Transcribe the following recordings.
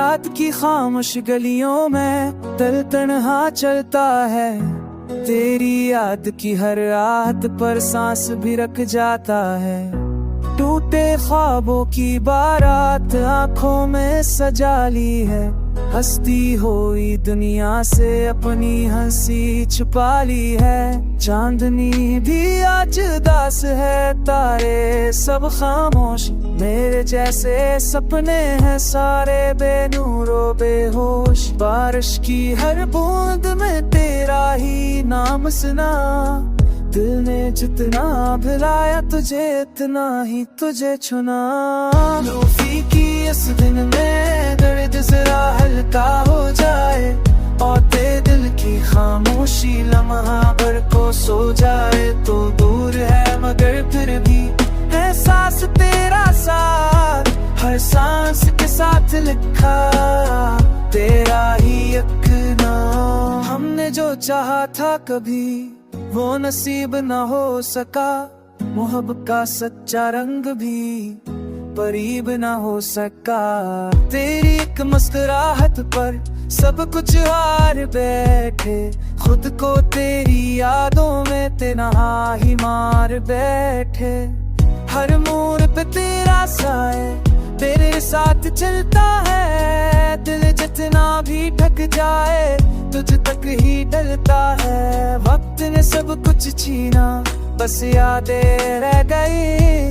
रात की खामोश गलियों में दिल तन्हा चलता है। तेरी याद की हर रात पर सांस भी रख जाता है। टूटे ख्वाबों की बारात आंखों में सजा ली है। हंसती हुई दुनिया से अपनी हंसी छुपा ली है। चांदनी भी आज उदास है, तारे सब खामोश। मेरे जैसे सपने हैं सारे बेनूरो बेहोश। बारिश की हर बूंद में तेरा ही नाम सुना। दिल ने जितना भुलाया तुझे इतना ही तुझे चुना। लूफी की इस दिन में दर्द जरा हल्का हो जाए और तेरे दिल की खामोशी लम्हा भर को सो जाए। तो दूर है मगर फिर भी है सांस तेरा साथ। हर सांस के साथ लिखा तेरा ही एक नाम। हमने जो चाहा था कभी वो नसीब न हो सका। मोहब्बत का सच्चा रंग भी करीब न हो सका। तेरी एक मुस्कुराहट पर सब कुछ हार बैठे। खुद को तेरी यादों में तन्हा ही मार बैठे। हर मोड़ पे तेरा साए तेरे साथ चलता है। दिल जितना भी ढक जाए तुझ तक ही डलता है। वक्त ने सब कुछ छीना बस यादें रह गई।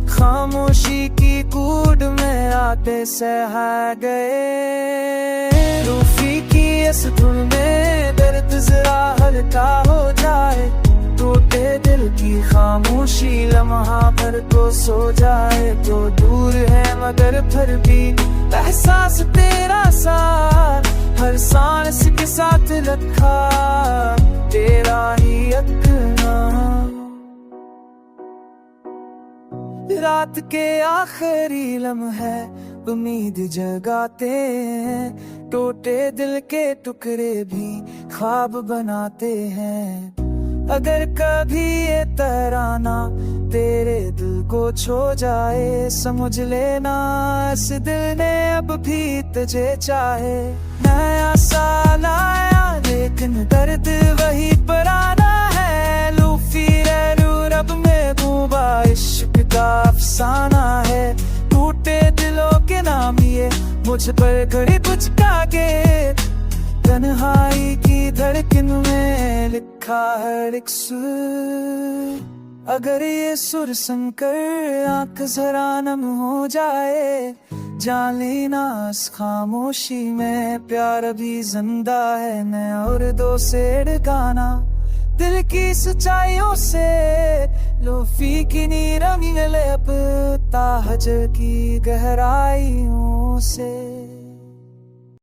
खामोशी की कूड़ में आते सह गए। लूफी की इस धुन में दर्द जरा हल्का हो जाए। टूटे दिल की खामोशी लम्हा भर को सो जाए। तो दूर है मगर फिर भी एहसास तेरा साथ। हर सांस के साथ रखा तेरा ही एक नाम। रात के आखिरी लम्हे उम्मीद जगाते हैं। टूटे दिल के टुकड़े भी ख्वाब बनाते हैं। अगर कभी ये तराना तेरे दिल को छो जाए समझ लेना इस दिल ने अब भी तुझे चाहे। नया साल आया लेकिन दर्द वही पुराना है। लूफी रेरू रब में डूबा इश्क का अफसाना है। टूटे दिलों के नाम ये मुझ पर घड़ी पुचका के। तन्हाई की धड़कन में लिखा हर एक सुर। अगर ये सुर सुनकर आंख जरा नम हो जाए जान लेना इस खामोशी में प्यार भी जिंदा है। नया और दो शेर गाना दिल की सच्चाइयों से। लूफी की नीरव मिले अब ताहज की गहराइयों से।